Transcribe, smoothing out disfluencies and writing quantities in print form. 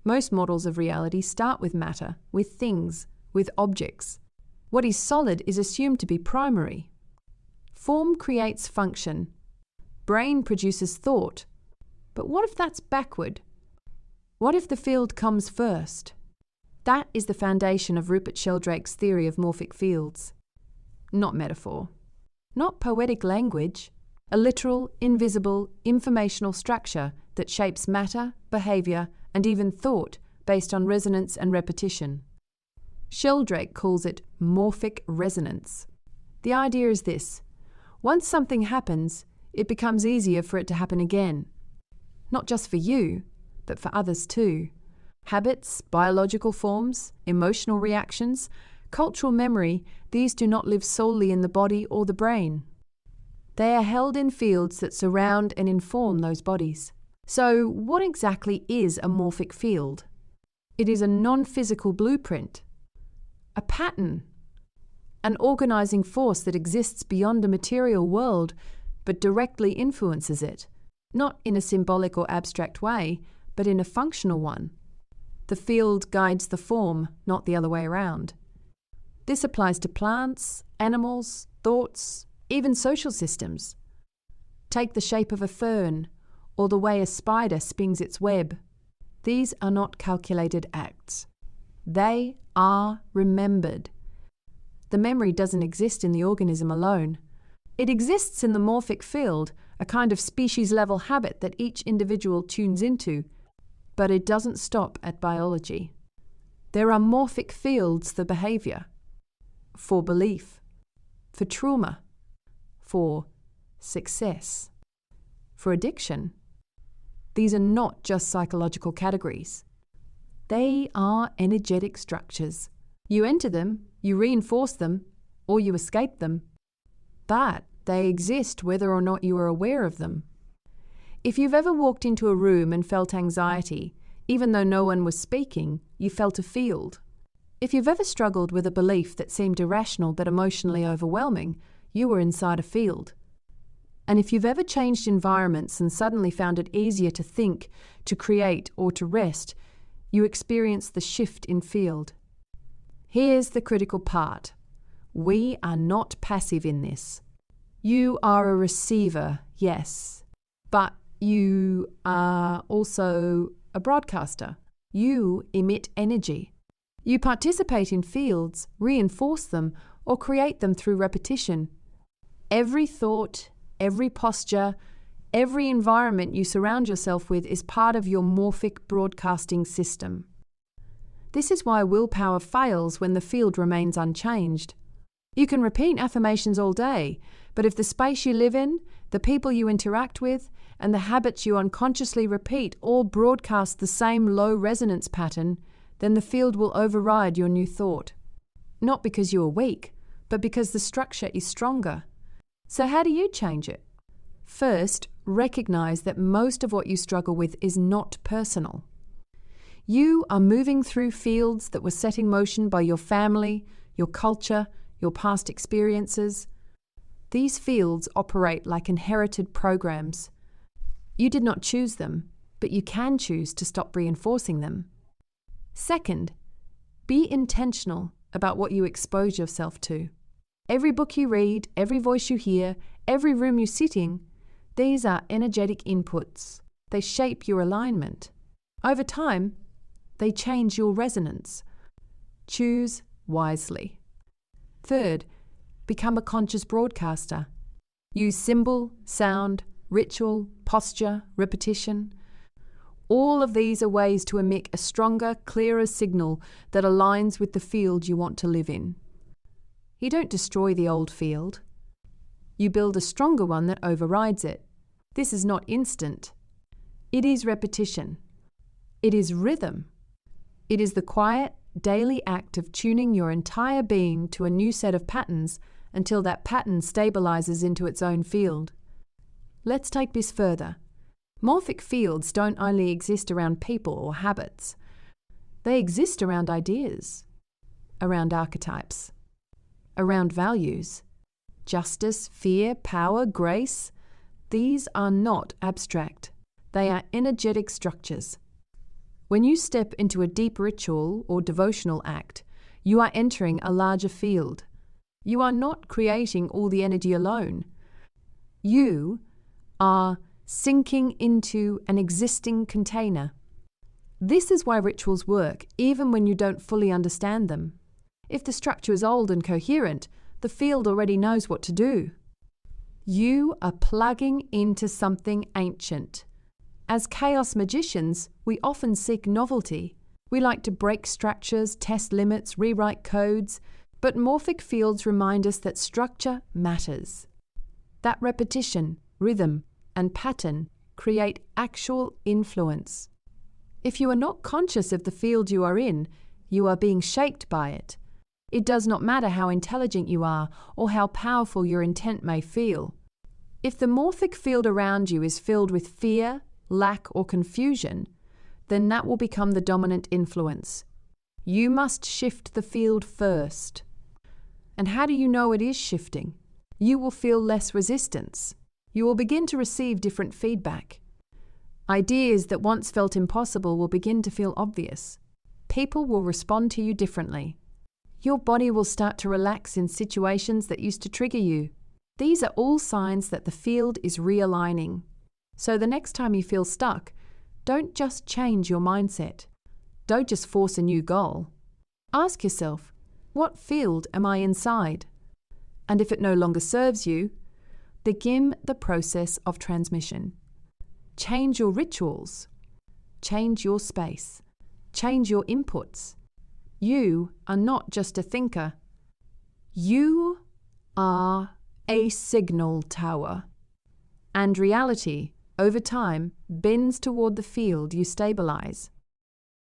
Most models of reality start with matter, with things, with objects. What is solid is assumed to be primary. Form creates function. Brain produces thought. But what if that's backward? What if the field comes first? That is the foundation of Rupert Sheldrake's theory of morphic fields. Not metaphor. Not poetic language. A literal, invisible, informational structure that shapes matter, behaviour, and even thought based on resonance and repetition. Sheldrake calls it morphic resonance. The idea is this: once something happens, it becomes easier for it to happen again. Not just for you, but for others too. Habits, biological forms, emotional reactions, cultural memory, these do not live solely in the body or the brain. They are held in fields that surround and inform those bodies. So, what exactly is a morphic field? It is a non-physical blueprint, a pattern, an organizing force that exists beyond the material world but directly influences it, not in a symbolic or abstract way, but in a functional one. The field guides the form, not the other way around. This applies to plants, animals, thoughts, even social systems. Take the shape of a fern, or the way a spider spins its web. These are not calculated acts. They are remembered. The memory doesn't exist in the organism alone. It exists in the morphic field, a kind of species-level habit that each individual tunes into, but it doesn't stop at biology. There are morphic fields for behaviour, for belief, for trauma, for success, for addiction. These are not just psychological categories. They are energetic structures. You enter them, you reinforce them, or you escape them. But they exist whether or not you are aware of them. If you've ever walked into a room and felt anxiety, even though no one was speaking, you felt a field. If you've ever struggled with a belief that seemed irrational but emotionally overwhelming, you were inside a field. And if you've ever changed environments and suddenly found it easier to think, to create, or to rest, you experienced the shift in field. Here's the critical part. We are not passive in this. You are a receiver, yes, but you are also a broadcaster. You emit energy. You participate in fields, reinforce them, or create them through repetition. Every thought, every posture, every environment you surround yourself with is part of your morphic broadcasting system. This is why willpower fails when the field remains unchanged. You can repeat affirmations all day, but if the space you live in, the people you interact with, and the habits you unconsciously repeat all broadcast the same low resonance pattern, then the field will override your new thought. Not because you are weak, but because the structure is stronger. So how do you change it? First, recognize that most of what you struggle with is not personal. You are moving through fields that were set in motion by your family, your culture, your past experiences. These fields operate like inherited programs. You did not choose them, but you can choose to stop reinforcing them. Second, be intentional about what you expose yourself to. Every book you read, every voice you hear, every room you sit in, these are energetic inputs. They shape your alignment. Over time, they change your resonance. Choose wisely. Third, become a conscious broadcaster. Use symbol, sound, ritual, posture, repetition. All of these are ways to emit a stronger, clearer signal that aligns with the field you want to live in. You don't destroy the old field. You build a stronger one that overrides it. This is not instant. It is repetition. It is rhythm. It is the quiet, daily act of tuning your entire being to a new set of patterns until that pattern stabilizes into its own field. Let's take this further. Morphic fields don't only exist around people or habits. They exist around ideas, around archetypes, around values. Justice, fear, power, grace. These are not abstract. They are energetic structures. When you step into a deep ritual or devotional act, you are entering a larger field. You are not creating all the energy alone. You are sinking into an existing container. This is why rituals work, even when you don't fully understand them. If the structure is old and coherent, the field already knows what to do. You are plugging into something ancient. As chaos magicians, we often seek novelty. We like to break structures, test limits, rewrite codes, but morphic fields remind us that structure matters. That repetition, rhythm, and pattern create actual influence. If you are not conscious of the field you are in, you are being shaped by it. It does not matter how intelligent you are or how powerful your intent may feel. If the morphic field around you is filled with fear, lack, or confusion, then that will become the dominant influence. You must shift the field first. And how do you know it is shifting? You will feel less resistance. You will begin to receive different feedback. Ideas that once felt impossible will begin to feel obvious. People will respond to you differently. Your body will start to relax in situations that used to trigger you. These are all signs that the field is realigning. So the next time you feel stuck, don't just change your mindset. Don't just force a new goal. Ask yourself, what field am I inside? And if it no longer serves you, begin the process of transmission. Change your rituals. Change your space. Change your inputs. You are not just a thinker. You are a signal tower. And reality, over time, bends toward the field you stabilize.